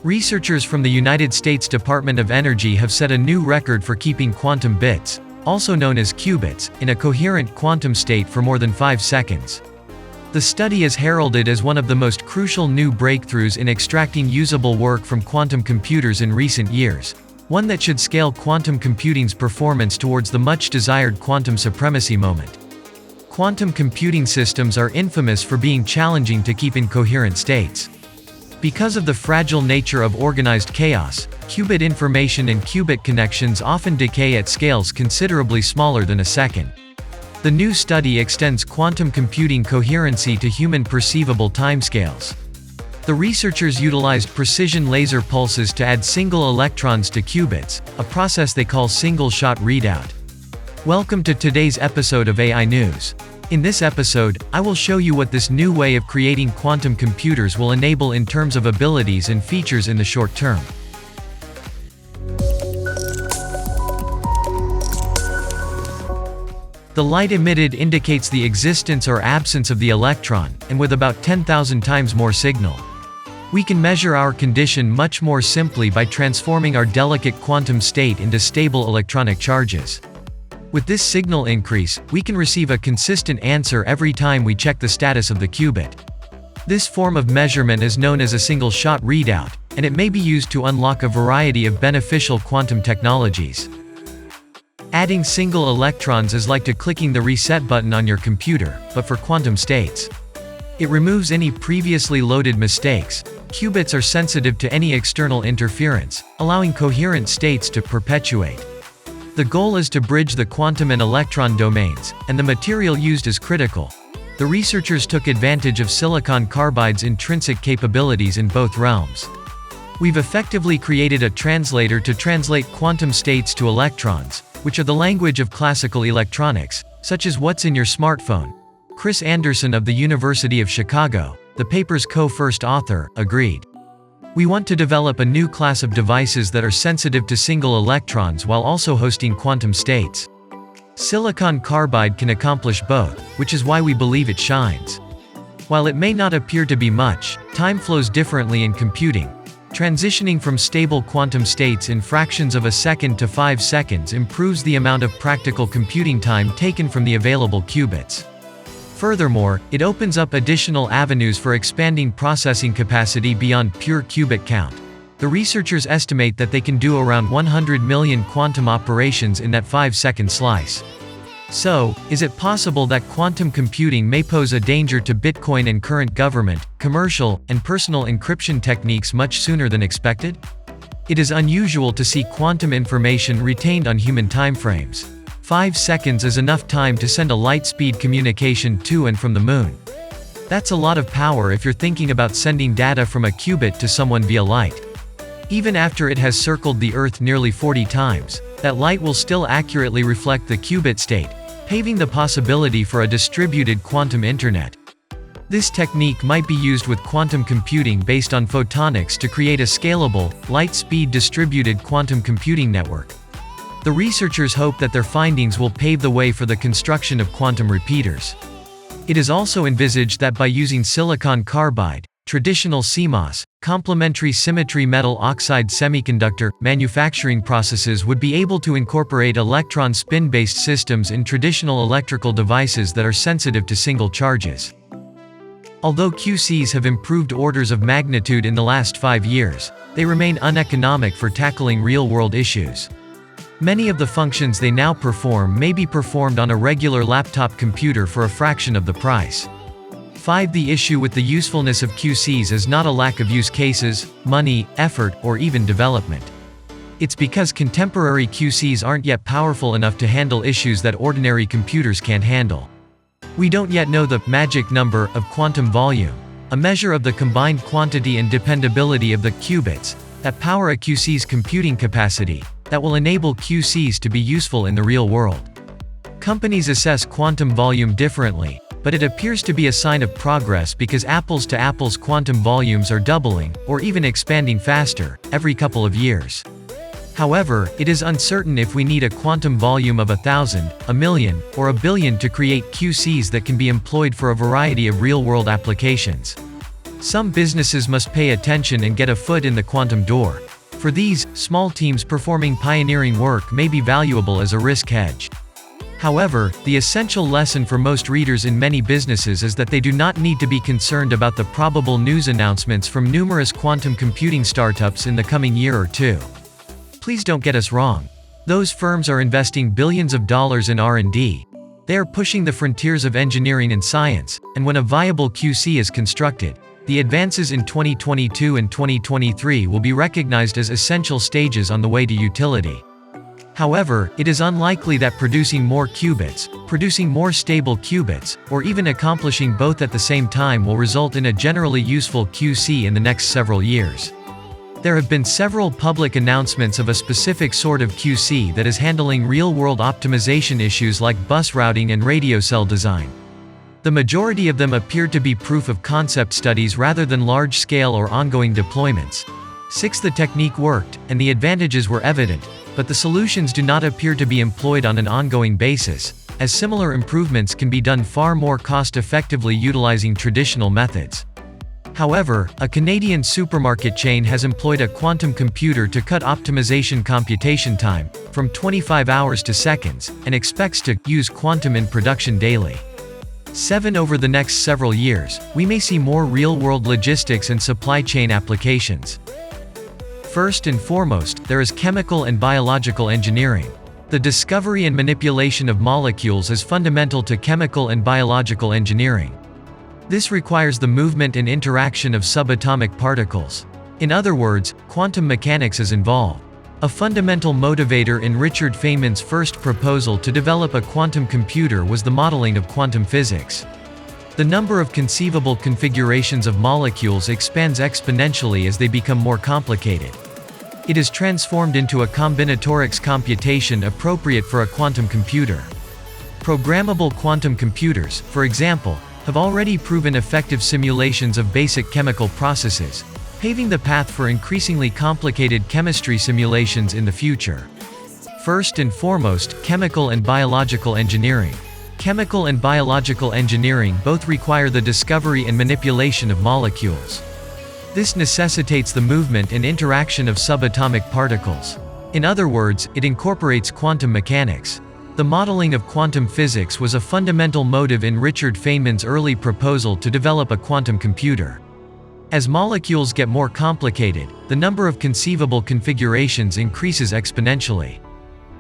Researchers from the United States Department of Energy have set a new record for keeping quantum bits, also known as qubits, in a coherent quantum state for more than 5 seconds. The study is heralded as one of the most crucial new breakthroughs in extracting usable work from quantum computers in recent years, one that should scale quantum computing's performance towards the much-desired quantum supremacy moment. Quantum computing systems are infamous for being challenging to keep in coherent states. Because of the fragile nature of organized chaos, qubit information and qubit connections often decay at scales considerably smaller than a second. The new study extends quantum computing coherency to human perceivable timescales. The researchers utilized precision laser pulses to add single electrons to qubits, a process they call single-shot readout. Welcome to today's episode of AI News. In this episode, I will show you what this new way of creating quantum computers will enable in terms of abilities and features in the short term. The light emitted indicates the existence or absence of the electron, and with about 10,000 times more signal. We can measure our condition much more simply by transforming our delicate quantum state into stable electronic charges. With this signal increase, we can receive a consistent answer every time we check the status of the qubit. This form of measurement is known as a single-shot readout, and it may be used to unlock a variety of beneficial quantum technologies. Adding single electrons is like clicking the reset button on your computer, but for quantum states. It removes any previously loaded mistakes. Qubits are sensitive to any external interference, allowing coherent states to perpetuate. The goal is to bridge the quantum and electron domains, and the material used is critical. The researchers took advantage of silicon carbide's intrinsic capabilities in both realms. We've effectively created a translator to translate quantum states to electrons, which are the language of classical electronics, such as what's in your smartphone. Chris Anderson of the University of Chicago, the paper's co-first author, agreed. We want to develop a new class of devices that are sensitive to single electrons while also hosting quantum states. Silicon carbide can accomplish both, which is why we believe it shines. While it may not appear to be much, time flows differently in computing. Transitioning from stable quantum states in fractions of a second to 5 seconds improves the amount of practical computing time taken from the available qubits. Furthermore, it opens up additional avenues for expanding processing capacity beyond pure qubit count. The researchers estimate that they can do around 100 million quantum operations in that 5-second slice. So, is it possible that quantum computing may pose a danger to Bitcoin and current government, commercial, and personal encryption techniques much sooner than expected? It is unusual to see quantum information retained on human timeframes. 5 seconds is enough time to send a light-speed communication to and from the moon. That's a lot of power if you're thinking about sending data from a qubit to someone via light. Even after it has circled the Earth nearly 40 times, that light will still accurately reflect the qubit state, paving the possibility for a distributed quantum internet. This technique might be used with quantum computing based on photonics to create a scalable, light-speed distributed quantum computing network. The researchers hope that their findings will pave the way for the construction of quantum repeaters. It is also envisaged that by using silicon carbide, traditional CMOS, complementary symmetry metal oxide semiconductor, manufacturing processes would be able to incorporate electron spin-based systems in traditional electrical devices that are sensitive to single charges. Although QCs have improved orders of magnitude in the last 5 years, they remain uneconomic for tackling real-world issues. Many of the functions they now perform may be performed on a regular laptop computer for a fraction of the price. 5. The issue with the usefulness of QCs is not a lack of use cases, money, effort, or even development. It's because contemporary QCs aren't yet powerful enough to handle issues that ordinary computers can't handle. We don't yet know the magic number of quantum volume, a measure of the combined quantity and dependability of the qubits that power a QC's computing capacity, that will enable QCs to be useful in the real world. Companies assess quantum volume differently, but it appears to be a sign of progress because apples-to-apples quantum volumes are doubling, or even expanding faster, every couple of years. However, it is uncertain if we need a quantum volume of 1,000, 1,000,000, or 1 billion to create QCs that can be employed for a variety of real-world applications. Some businesses must pay attention and get a foot in the quantum door. For these, small teams performing pioneering work may be valuable as a risk hedge. However, the essential lesson for most readers in many businesses is that they do not need to be concerned about the probable news announcements from numerous quantum computing startups in the coming year or two. Please don't get us wrong. Those firms are investing billions of dollars in R&D. They are pushing the frontiers of engineering and science, and when a viable QC is constructed, the advances in 2022 and 2023 will be recognized as essential stages on the way to utility. However, it is unlikely that producing more qubits, producing more stable qubits, or even accomplishing both at the same time will result in a generally useful QC in the next several years. There have been several public announcements of a specific sort of QC that is handling real-world optimization issues like bus routing and radio cell design. The majority of them appear to be proof-of-concept studies rather than large-scale or ongoing deployments. The technique worked, and the advantages were evident, but the solutions do not appear to be employed on an ongoing basis, as similar improvements can be done far more cost-effectively utilizing traditional methods. However, a Canadian supermarket chain has employed a quantum computer to cut optimization computation time from 25 hours to seconds, and expects to use quantum in production daily. Over the next several years, we may see more real-world logistics and supply chain applications. First and foremost, there is chemical and biological engineering. The discovery and manipulation of molecules is fundamental to chemical and biological engineering. This requires the movement and interaction of subatomic particles. In other words, quantum mechanics is involved. A fundamental motivator in Richard Feynman's first proposal to develop a quantum computer was the modeling of quantum physics. The number of conceivable configurations of molecules expands exponentially as they become more complicated. It is transformed into a combinatorics computation appropriate for a quantum computer. Programmable quantum computers, for example, have already proven effective simulations of basic chemical processes, paving the path for increasingly complicated chemistry simulations in the future. First and foremost, chemical and biological engineering. Chemical and biological engineering both require the discovery and manipulation of molecules. This necessitates the movement and interaction of subatomic particles. In other words, it incorporates quantum mechanics. The modeling of quantum physics was a fundamental motive in Richard Feynman's early proposal to develop a quantum computer. As molecules get more complicated, the number of conceivable configurations increases exponentially.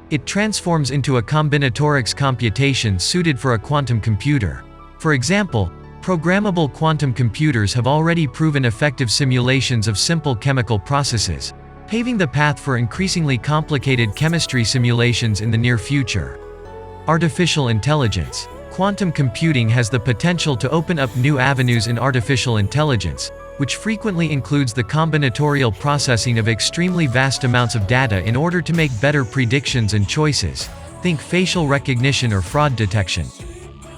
It transforms into a combinatorics computation suited for a quantum computer. For example, programmable quantum computers have already proven effective simulations of simple chemical processes, paving the path for increasingly complicated chemistry simulations in the near future. Artificial intelligence. Quantum computing has the potential to open up new avenues in artificial intelligence, which frequently includes the combinatorial processing of extremely vast amounts of data in order to make better predictions and choices. Think facial recognition or fraud detection.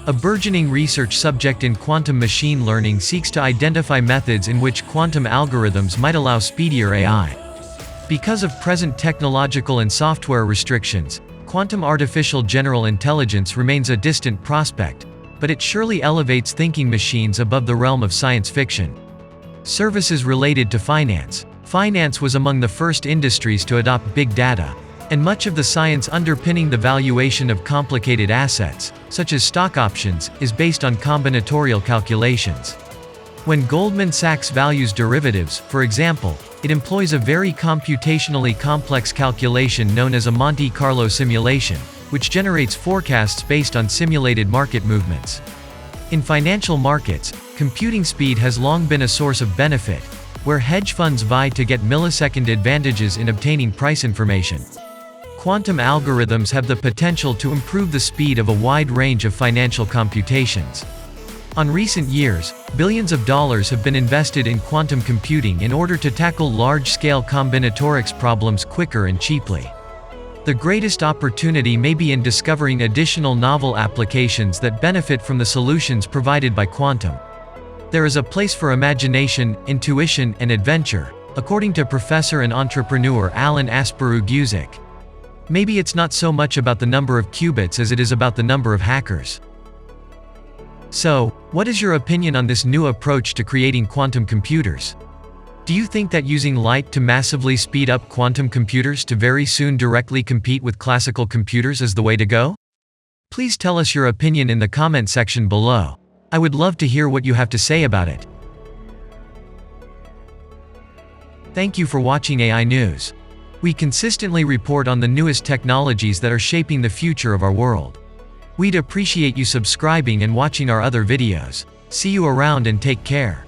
A burgeoning research subject in quantum machine learning seeks to identify methods in which quantum algorithms might allow speedier AI. Because of present technological and software restrictions, quantum artificial general intelligence remains a distant prospect, but it surely elevates thinking machines above the realm of science fiction. Services related to finance. Finance was among the first industries to adopt big data, and much of the science underpinning the valuation of complicated assets, such as stock options, is based on combinatorial calculations. When Goldman Sachs values derivatives, for example, it employs a very computationally complex calculation known as a Monte Carlo simulation, which generates forecasts based on simulated market movements. In financial markets, computing speed has long been a source of benefit, where hedge funds vie to get millisecond advantages in obtaining price information. Quantum algorithms have the potential to improve the speed of a wide range of financial computations. On recent years, billions of dollars have been invested in quantum computing in order to tackle large-scale combinatorics problems quicker and cheaply. The greatest opportunity may be in discovering additional novel applications that benefit from the solutions provided by quantum. There is a place for imagination, intuition, and adventure, according to professor and entrepreneur Alan Asparuh-Guzik. Maybe it's not so much about the number of qubits as it is about the number of hackers. So, What is your opinion on this new approach to creating quantum computers? Do you think that using light to massively speed up quantum computers to very soon directly compete with classical computers is the way to go? Please tell us your opinion in the comment section below. I would love to hear what you have to say about it. Thank you for watching AI News. We consistently report on the newest technologies that are shaping the future of our world. We'd appreciate you subscribing and watching our other videos. See you around and take care.